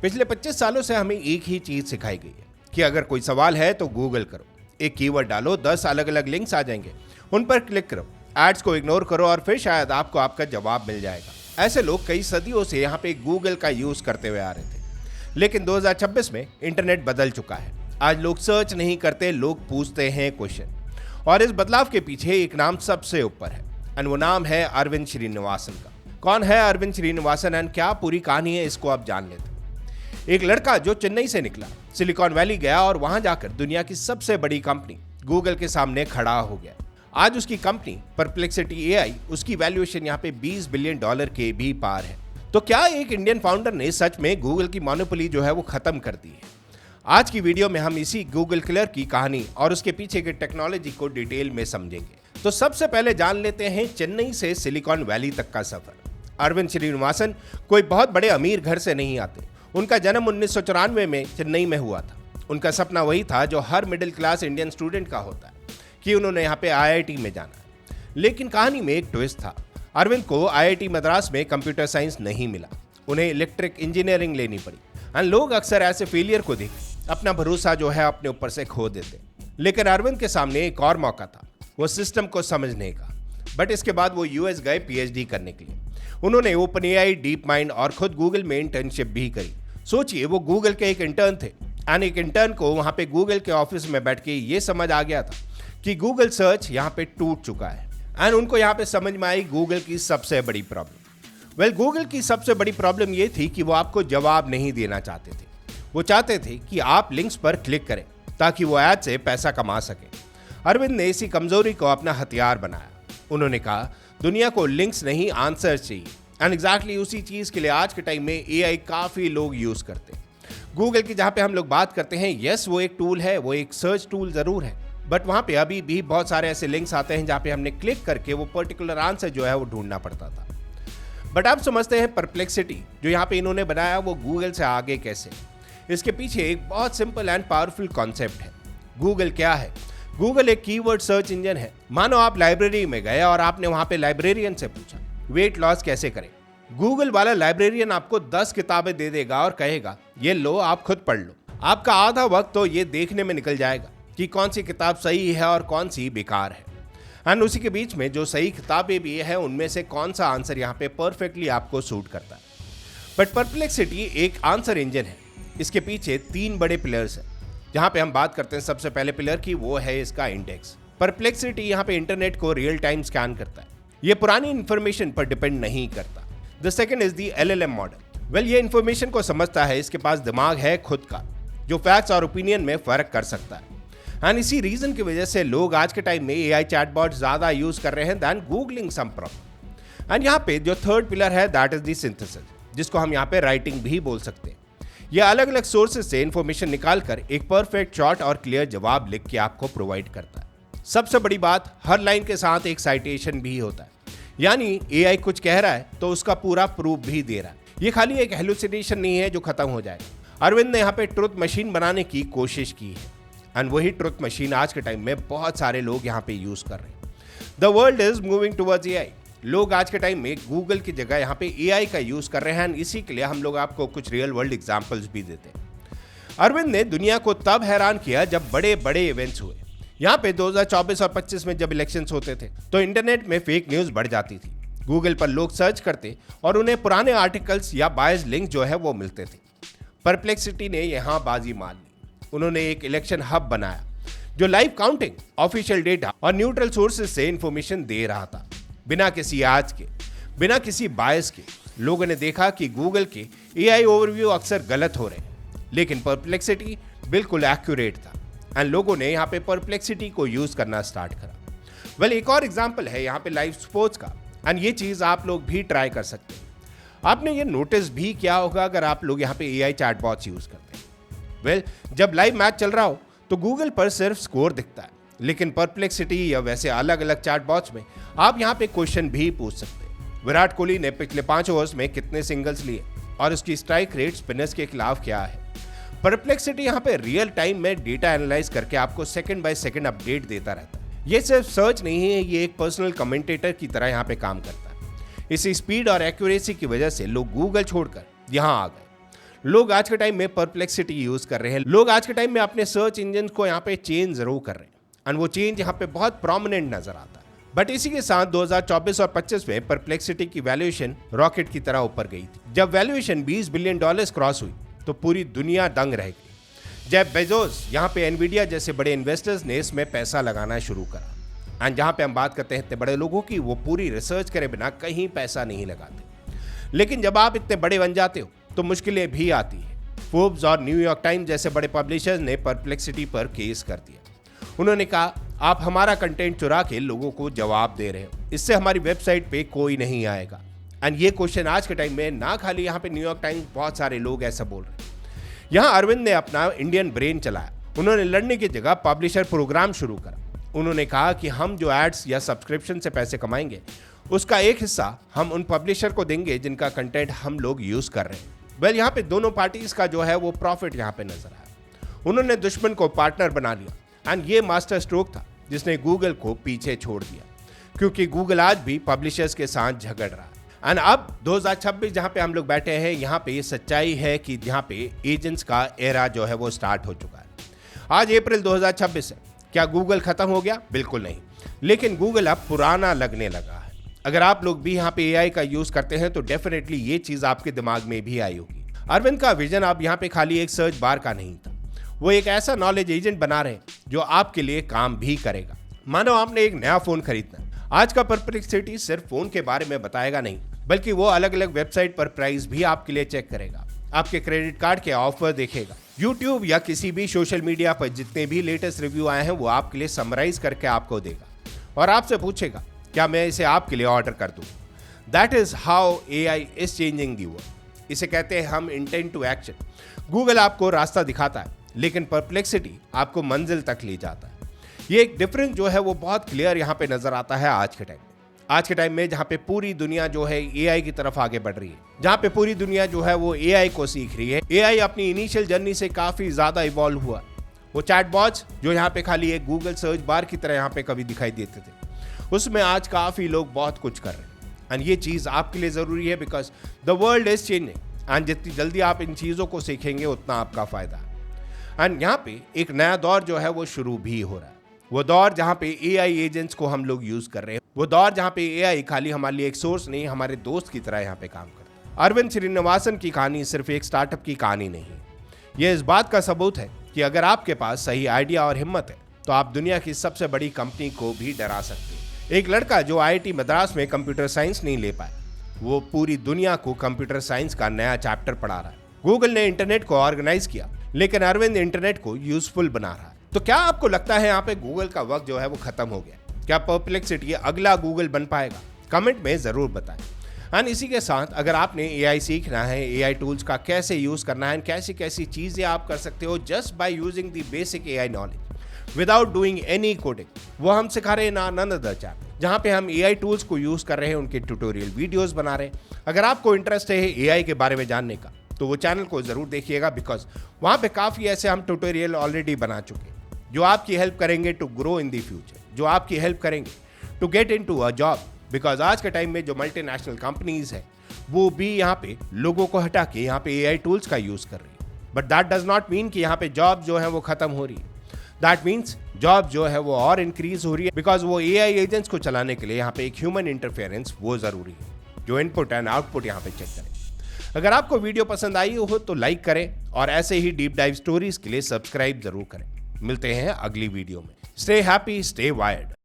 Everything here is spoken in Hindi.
पिछले 25 सालों से हमें एक ही चीज सिखाई गई है कि अगर कोई सवाल है तो गूगल करो, एक कीवर्ड डालो, 10 अलग अलग लिंक्स आ जाएंगे, उन पर क्लिक करो, एड्स को इग्नोर करो और फिर शायद आपको आपका जवाब मिल जाएगा। ऐसे लोग कई सदियों से यहाँ पे गूगल का यूज करते हुए आ रहे थे, लेकिन 2026 में इंटरनेट बदल चुका है। आज लोग सर्च नहीं करते, लोग पूछते हैं क्वेश्चन। और इस बदलाव के पीछे एक नाम सबसे ऊपर है, और वो नाम है अरविंद श्रीनिवासन का। कौन है अरविंद श्रीनिवासन एंड क्या पूरी कहानी है, इसको आप जान लेते हैं। एक लड़का जो चेन्नई से निकला, सिलिकॉन वैली गया और वहां जाकर दुनिया की सबसे बड़ी कंपनी गूगल के सामने खड़ा हो गया। आज उसकी कंपनी परप्लेक्सिटी एआई, उसकी वैल्यूएशन यहाँ पे $20 बिलियन के भी पार है। तो क्या एक इंडियन फाउंडर ने सच में गूगल की मोनोपोली जो है वो खत्म कर दी है? आज की वीडियो में हम इसी गूगल किलर की कहानी और उसके पीछे की टेक्नोलॉजी को डिटेल में समझेंगे। तो सबसे पहले जान लेते हैं चेन्नई से सिलिकॉन वैली तक का सफर। अरविंद श्रीनिवासन कोई बहुत बड़े अमीर घर से नहीं आते। उनका जन्म 1994 में चेन्नई में हुआ था। उनका सपना वही था जो हर मिडिल क्लास इंडियन स्टूडेंट का होता है कि उन्होंने यहाँ पे आईआईटी में जाना है। लेकिन कहानी में एक ट्विस्ट था। अरविंद को आईआईटी मद्रास में कंप्यूटर साइंस नहीं मिला, उन्हें इलेक्ट्रिक इंजीनियरिंग लेनी पड़ी। एंड लोग अक्सर ऐसे फेलियर को देख अपना भरोसा जो है अपने ऊपर से खो देते। लेकिन अरविंद के सामने एक और मौका था, वो सिस्टम को समझने का। बट इसके बाद वो यूएस गए पीएचडी करने के लिए। उन्होंने ओपन एआई, डीप माइंड और खुद गूगल में इंटर्नशिप भी करी। सोचिए, वो गूगल के एक इंटर्न थे एंड एक इंटर्न को वहां पे गूगल के ऑफिस में बैठ के ये समझ आ गया था कि गूगल सर्च यहाँ पे टूट चुका है। एंड उनको यहाँ पे समझ में आई गूगल की सबसे बड़ी प्रॉब्लम। गूगल की सबसे बड़ी प्रॉब्लम ये थी कि वो आपको जवाब नहीं देना चाहते थे। वो चाहते थे कि आप लिंक्स पर क्लिक करें ताकि वो ऐड से पैसा कमा सके। अरविंद ने इसी कमजोरी को अपना हथियार बनाया। उन्होंने कहा दुनिया को लिंक्स नहीं, आंसर चाहिए। एंड एग्जैक्टली उसी चीज के लिए आज के टाइम में एआई काफी लोग यूज करते हैं। गूगल की जहां पे हम लोग बात करते हैं, यस वो एक टूल है, वो एक सर्च टूल जरूर है, बट वहां पे अभी भी बहुत सारे ऐसे लिंक्स आते हैं जहां पे हमने क्लिक करके वो पर्टिकुलर आंसर जो है वो ढूंढना पड़ता था। बट आप समझते हैं परप्लेक्सिटी जो यहाँ पे इन्होंने बनाया वो गूगल से आगे कैसे? इसके पीछे एक बहुत सिंपल एंड पावरफुल कॉन्सेप्ट है। गूगल क्या है? गूगल एक कीवर्ड सर्च इंजन है। मानो आप लाइब्रेरी में गए और आपने वहां पे लाइब्रेरियन से पूछा वेट लॉस कैसे करें। गूगल वाला लाइब्रेरियन आपको 10 किताबें दे देगा और कहेगा ये लो, आप खुद पढ़ लो। आपका आधा वक्त तो ये देखने में निकल जाएगा कि कौन सी किताब सही है और कौन सी बेकार है। एंड उसी के बीच में जो सही किताबें भी है उनमें से कौन सा आंसर यहाँ पे परफेक्टली आपको सूट करता है। बट परप्लेक्सिटी एक आंसर इंजन है। इसके पीछे 3 बड़े पिलर्स हैं। जहां पे हम बात करते हैं सबसे पहले पिलर की, वो है इसका इंडेक्स। परप्लेक्सिटी यहाँ पे इंटरनेट को रियल टाइम स्कैन करता है। ये पुरानी इंफॉर्मेशन पर डिपेंड नहीं करता। The second is the LLM model. ये इंफॉर्मेशन को समझता है, इसके पास दिमाग है खुद का जो फैक्ट्स और ओपिनियन में फर्क कर सकता है। एंड इसी रीजन की वजह से लोग आज के टाइम में एआई चैटबॉट ज्यादा यूज कर रहे हैं than googling some problem. And यहाँ पे जो थर्ड पिलर है दैट इज द सिंथेसिस, जिसको हम यहाँ पे राइटिंग भी बोल सकते हैं। यह अलग अलग सोर्सेज से इंफॉर्मेशन निकालकर एक परफेक्ट शॉर्ट और क्लियर जवाब लिख के आपको प्रोवाइड करता है। सबसे बड़ी बात, हर लाइन के साथ एक साइटेशन भी होता है, यानी एआई कुछ कह रहा है तो उसका पूरा प्रूफ भी दे रहा है। ये खाली एक हेलुसिनेशन नहीं है जो खत्म हो जाएगा। अरविंद ने यहाँ पे ट्रुथ मशीन बनाने की कोशिश की है एंड वही ट्रुथ मशीन आज के टाइम में बहुत सारे लोग यहाँ पे यूज कर रहे हैं। The world is moving towards AI. लोग आज के टाइम में गूगल की जगह यहाँ पे एआई का यूज कर रहे हैं। इसी के लिए हम लोग आपको कुछ रियल वर्ल्ड एग्जांपल्स भी देते हैं। अरविंद ने दुनिया को तब हैरान किया जब बड़े बड़े इवेंट्स हुए। यहाँ पे 2024 और 25 में जब इलेक्शंस होते थे तो इंटरनेट में फेक न्यूज बढ़ जाती थी। गूगल पर लोग सर्च करते और उन्हें पुराने आर्टिकल्स या बायस लिंक जो है वो मिलते थे। परप्लेक्सिटी ने यहाँ बाजी मार ली। उन्होंने एक इलेक्शन हब बनाया जो लाइव काउंटिंग, ऑफिशियल डेटा और न्यूट्रल सोर्सेज से इंफॉर्मेशन दे रहा था, बिना किसी आज के, बिना किसी बायस के। लोगों ने देखा कि गूगल के एआई ओवरव्यू अक्सर गलत हो रहे हैं, लेकिन परप्लेक्सिटी बिल्कुल एक्यूरेट था एंड लोगों ने यहाँ पे परप्लेक्सिटी को यूज करना स्टार्ट करा। एक और एग्जांपल है यहाँ पे लाइव स्पोर्ट्स का एंड ये चीज आप लोग भी ट्राई कर सकते हैं। आपने ये नोटिस भी किया होगा अगर आप लोग यहाँ पे एआई चैटबॉट्स यूज करते हैं। जब लाइव मैच चल रहा हो तो गूगल पर सिर्फ स्कोर दिखता है, लेकिन परप्लेक्सिटी या वैसे अलग अलग चैटबॉट्स में आप यहाँ पे क्वेश्चन भी पूछ सकते हैं। विराट कोहली ने पिछले 5 ओवर्स में कितने सिंगल्स लिए और उसकी स्ट्राइक रेट स्पिनर्स के खिलाफ क्या है। परप्लेक्सिटी यहाँ पे रियल टाइम में डेटा एनालाइज करके आपको सेकंड बाय सेकंड अपडेट देता रहता है। ये सिर्फ सर्च नहीं है, ये एक पर्सनल कमेंटेटर की तरह यहाँ पे काम करता है। इसी स्पीड और एक्यूरेसी की वजह से लोग गूगल छोड़कर यहाँ आ गए। लोग आज के टाइम में परप्लेक्सिटी यूज कर रहे हैं। लोग आज के टाइम में अपने सर्च इंजन को यहाँ पे चेंज जरूर कर रहे हैं और वो चेंज यहाँ पे बहुत प्रोमिनेंट नजर आता है। बट इसी के साथ 2024 और 25 में परप्लेक्सिटी की वैल्यूएशन रॉकेट की तरह ऊपर गई थी। जब वैल्यूएशन $20 बिलियन क्रॉस हुई तो पूरी दुनिया दंग रह गई। जेफ बेजोस यहाँ पे एनवीडिया जैसे बड़े इन्वेस्टर्स ने इसमें पैसा लगाना शुरू करा। एंड जहाँ पे हम बात करते हैं इतने बड़े लोगों की, वो पूरी रिसर्च करे बिना कहीं पैसा नहीं लगाते। लेकिन जब आप इतने बड़े बन जाते हो तो मुश्किलें भी आती है। फोर्ब्स और न्यूयॉर्क टाइम्स जैसे बड़े पब्लिशर्स ने परप्लेक्सिटी पर केस कर दिया। उन्होंने कहा, आप हमारा कंटेंट चुरा के लोगों को जवाब दे रहे हो, इससे हमारी वेबसाइट पे कोई नहीं आएगा। एंड ये क्वेश्चन आज के टाइम में ना खाली यहाँ पे न्यूयॉर्क टाइम्स, बहुत सारे लोग ऐसा बोल रहे हैं। यहाँ अरविंद ने अपना इंडियन ब्रेन चलाया। उन्होंने लड़ने की जगह पब्लिशर प्रोग्राम शुरू करा। उन्होंने कहा कि हम जो एड्स या सब्सक्रिप्शन से पैसे कमाएंगे उसका एक हिस्सा हम उन पब्लिशर को देंगे जिनका कंटेंट हम लोग यूज कर रहे हैं। वेल, यहाँ पे दोनों पार्टीज का जो है वो प्रॉफिट यहाँ पे नजर आया। उन्होंने दुश्मन को पार्टनर बना लिया एंड ये मास्टर स्ट्रोक था जिसने गूगल को पीछे छोड़ दिया, क्योंकि गूगल आज भी पब्लिशर्स के साथ झगड़ रहा है। एंड अब 2026 जहाँ पे हम लोग बैठे हैं, यहाँ पे ये सच्चाई है कि जहाँ पे एजेंट्स का एरा जो है वो स्टार्ट हो चुका है। आज अप्रैल 2026 है। क्या गूगल खत्म हो गया? बिल्कुल नहीं, लेकिन गूगल अब पुराना लगने लगा है। अगर आप लोग भी यहाँ पे एआई का यूज करते हैं तो डेफिनेटली ये चीज आपके दिमाग में भी आई होगी। अरविंद का विजन अब यहाँ पे खाली एक सर्च बार का नहीं था, वो एक ऐसा नॉलेज एजेंट बना रहे हैं जो आपके लिए काम भी करेगा। मानो आपने एक नया फोन खरीदना, आज का परप्लेक्सिटी सिर्फ फोन के बारे में बताएगा नहीं, बल्कि वो अलग अलग वेबसाइट पर प्राइस भी आपके लिए चेक करेगा, आपके क्रेडिट कार्ड के ऑफर देखेगा, यूट्यूब या किसी भी सोशल मीडिया पर जितने भी लेटेस्ट रिव्यू आए हैं वो आपके लिए समराइज करके आपको देगा और आपसे पूछेगा क्या मैं इसे आपके लिए ऑर्डर कर दूं। That is how AI is changing the world. इसे कहते हैं हम इंटेंट टू एक्शन। गूगल आपको रास्ता दिखाता है, लेकिन परप्लेक्सिटी आपको मंजिल तक ले जाता है। ये एक डिफरेंस जो है वो बहुत क्लियर यहाँ पे नजर आता है आज के टाइम में। आज के टाइम में जहाँ पे पूरी दुनिया जो है एआई की तरफ आगे बढ़ रही है, जहाँ पे पूरी दुनिया जो है वो एआई को सीख रही है। एआई अपनी इनिशियल जर्नी से काफी ज्यादा इवॉल्व हुआ। वो चैटबॉट्स जो यहाँ पे खाली एक गूगल सर्च बार की तरह यहाँ पे कभी दिखाई देते थे, उसमें आज काफी लोग बहुत कुछ कर रहे हैं। एंड ये चीज आपके लिए जरूरी है because the world is changing and जितनी जल्दी आप इन चीजों को सीखेंगे उतना आपका फायदा है। एंड यहाँ पे एक नया दौर जो है वो शुरू भी हो रहा है। वो दौर जहाँ पे एआई एजेंट्स को हम लोग यूज कर रहे हैं। वो दौर जहाँ पे एआई खाली हमारे लिए एक सोर्स नहीं, हमारे दोस्त की तरह यहाँ पे काम करता है। अरविंद श्रीनिवासन की कहानी सिर्फ एक स्टार्टअप की कहानी नहीं है, ये इस बात का सबूत है कि अगर आपके पास सही आइडिया और हिम्मत है तो आप दुनिया की सबसे बड़ी कंपनी को भी डरा सकते हैं। एक लड़का जो आईआईटी मद्रास में कंप्यूटर साइंस नहीं ले पाया, वो पूरी दुनिया को कंप्यूटर साइंस का नया चैप्टर पढ़ा रहा है। गूगल ने इंटरनेट को ऑर्गेनाइज किया, लेकिन अरविंद इंटरनेट को यूजफुल बना रहा है। तो क्या आपको लगता है यहाँ पे गूगल का वक्त जो है वो खत्म हो गया? क्या परप्लेक्सिटी अगला गूगल बन पाएगा? कमेंट में जरूर बताएं। एंड इसी के साथ अगर आपने एआई सीखना है, एआई टूल्स का कैसे यूज करना है, कैसी कैसी चीजें आप कर सकते हो just by using the basic AI knowledge without doing any coding, वो हम सिखा रहे हैं ना नन अदर चैनल, जहाँ पे हम एआई टूल्स को यूज कर रहे हैं, उनके ट्यूटोरियल वीडियोस बना रहे हैं। अगर आपको इंटरेस्ट है एआई के बारे में जानने का तो वो चैनल को जरूर देखिएगा, बिकॉज वहाँ पे काफी ऐसे हम ट्यूटोरियल ऑलरेडी बना चुके हैं जो आपकी हेल्प करेंगे to grow in the future, जो आपकी हेल्प करेंगे to get into a job. Because आज के टाइम में जो मल्टीनेशनल कंपनीज है वो भी यहाँ पे लोगों को हटा के यहाँ पे एआई टूल्स का यूज कर रही है। But that does not mean कि यहाँ पे जॉब जो है वो खत्म हो रही है। दैट मीन्स जॉब जो है वो और इंक्रीज हो रही है, बिकॉज वो एआई एजेंट्स को चलाने के लिए यहाँ पे एक ह्यूमन इंटरफेरेंस वो जरूरी है, जो इनपुट एंड आउटपुट यहाँ पे चेक करें। अगर आपको वीडियो पसंद आई हो तो लाइक करें और ऐसे ही डीप डाइव स्टोरीज के लिए सब्सक्राइब जरूर करें। मिलते हैं अगली वीडियो में। Stay happy, stay wired.